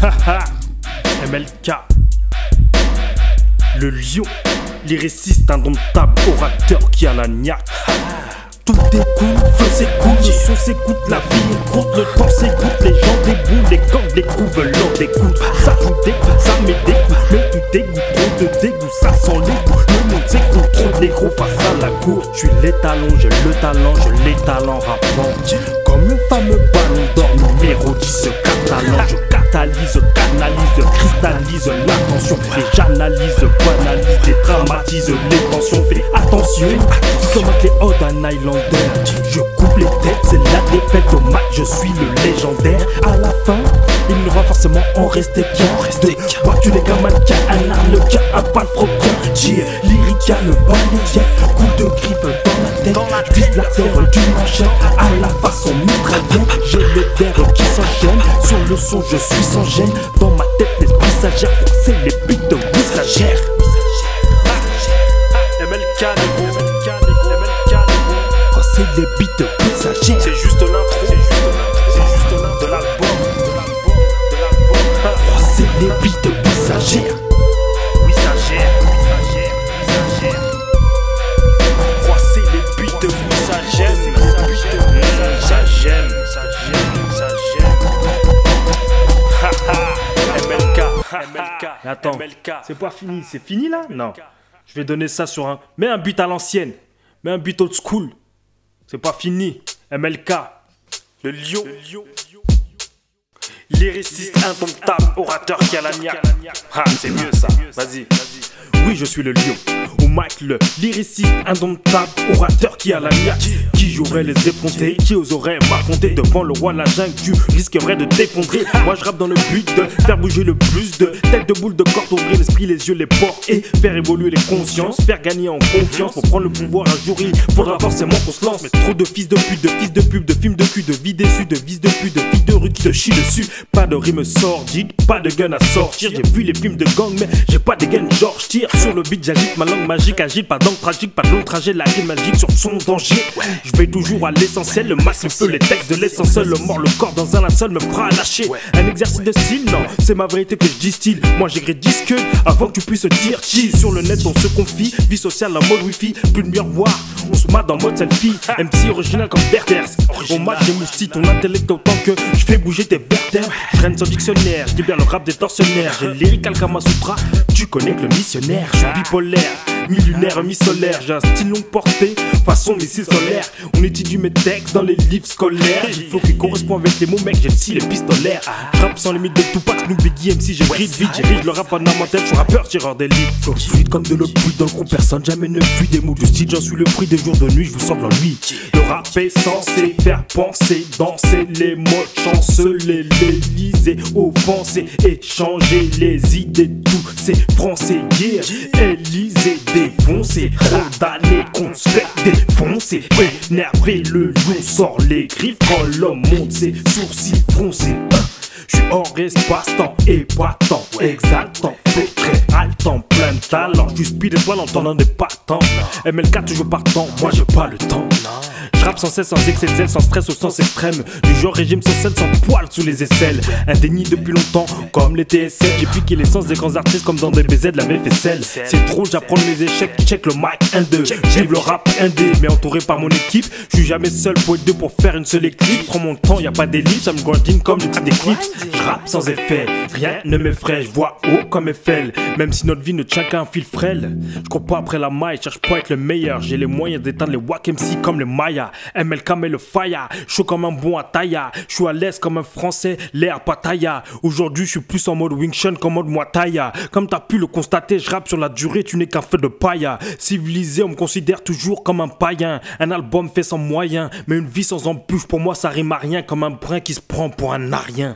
MLK, le lion, lyriciste indomptable, orateur qui a la niaque. Tout découle, feu s'écoule, le son s'écoute, la vie est courte, le temps s'écoute, les gens déboulent, les gangs découvrent, l'ordre découle. Ça vous dégoûte, ça me dégoûte, mais tu dégoûtes, trop de dégoût, ça sent l'égout. Le monde s'écoule, trop de négros face à la cour. Je suis l'étalon, j'ai le talent, je l'étale en rappant. Comme le fameux ballon d'or numéro 10, catalan, je catalyse, canalise, cristallise l'attention. Et j'analyse, banalise, dédramatise les tensions. Fais attention, comme les hauts d'un Highlander. Je coupe les têtes, c'est la défaite au match, je suis le légendaire. À la fin, il n'aura forcément en resté qu'un. Vois-tu les gamins qui a un arlequin, un palefroquin. Lyrica, le balayette, coup de griffe dans la tête. Je vise la terre du manchette, à la façon mitraillette. J'ai les verres qui s'enchaînent, sur le son je suis sans gêne. Dans ma tête l'esprit s'agère, c'est les beats de messagère. MLK négro, c'est les beats messagères. C'est juste l'intro, c'est juste l'intro de l'album. C'est les beats messagères. Oui ça gère, c'est les beats messagères. Ça j'aime. MLK. Attends, c'est pas fini, c'est fini là? Non. Je vais donner ça sur un. Mets un beat à l'ancienne. Mets un beat old school. C'est pas fini. MLK. Le lion. Lyriciste indomptable, orateur qui a la niaque. Ah, c'est mieux ça. Vas-y. Oui, je suis le lion. Au mic, le lyriciste indomptable, orateur qui a la niaque. Qui jouerait les effronter, qui oserait m'affronter devant le roi de la jungle, tu risquerais de t'effondrer. Moi je rappe dans le but de faire bouger le plus de têtes de boules de cordes, ouvrir l'esprit, les yeux, les portes et faire évoluer les consciences, faire gagner en confiance. Pour prendre le pouvoir un jour, il faudra forcément qu'on se lance. Mais trop de fils de pute, de fils de pub, de films de cul, de vies déçues, de vis de pute, de filles de rue qui te chient dessus. Pas de rime sordide, pas de gun à sortir. J'ai vu les films de gang mais j'ai pas des guns, genre je tire sur le beat, j'agite ma langue magique, agite pas d'angle tragique, pas de long trajet, la rime magique sur son danger. Je vais toujours à l'essentiel, le max, le feu, les textes de l'essentiel. Le mort, le corps dans un linceul me fera lâcher. Un exercice de style, non, c'est ma vérité que je distille. Moi j'écris disque avant que tu puisses dire cheese. Sur le net on se confie, vie sociale en mode wifi. Plus de miroir, on se mate en mode selfie. MC original comme Werther. On mate des moustiques, ton intellect autant que je fais bouger tes vertèbres. Je traîne sans dictionnaire, je libère le rap des tortionnaires. J'ai lyrical Kama Sutra, tu connais que le missionnaire. Je suis bipolaire, mi-lunaire, mi-solaire. J'ai un style longue portée, façon missile solaire. On étudie mes textes dans les livres scolaires. Il faut qu'ils correspondent avec les mots, mec, j'ai le style épistolaire. Rap sans limite de Tupac, Snoop, Biggie, MC, j'ai pris de vite. J'érige le rap en amantelle, je suis rappeur, tireur d'élite. Fluide comme de l'eau pluie dans le groupe, personne jamais ne fuit des mots de style. J'en suis le fruit des jours de nuit, je vous semble ennui. Le rap est censé faire penser, danser les mots chanceler, l'Élysée, offenser, échanger les idées de tous ces Français. Yeah, Élysée défoncé, condamné qu'on se fait défoncer. Énervé, le lion sort les griffes quand l'homme monte ses sourcils froncés. Je suis hors espace-temps, épatant, exaltant, fait très haletant, plein de talent. Je suis speed étoile en tendant des patents. MLK toujours partant, moi j'ai pas le temps. Je rappe sans cesse, sans excès de zèle, sans stress au sens extrême. Du genre régime sans sel, sans poils sous les aisselles. Indéni depuis longtemps, comme les TSL. J'ai piqué l'essence des grands artistes comme dans des BZ, la vaisselle. C'est trop, j'apprends mes échecs, check le mic 1-2. J'vive le rap 1D, mais entouré par mon équipe. Je suis jamais seul, faut être deux pour faire une seule équipe. Prends mon temps, y'a pas d'élite, ça me grandine comme les petits d'éclipse. Je rappe sans effet, rien ne m'effraie. Je vois haut comme Eiffel, même si notre vie ne tient qu'à un fil frêle. Je cours pas après la maille, cherche pas à être le meilleur. J'ai les moyens d'éteindre les wack MC comme les Mayas. MLK met le fire, chaud comme un bon Ataya. Je suis à l'aise comme un français, l'air pataya. Aujourd'hui je suis plus en mode Wing Chun qu'en mode Muay Thai. Comme t'as pu le constater, je rappe sur la durée, tu n'es qu'un feu de paille. Civilisé, on me considère toujours comme un païen. Un album fait sans moyens, mais une vie sans embûche, pour moi ça rime à rien. Comme un brin qui se prend pour un arien.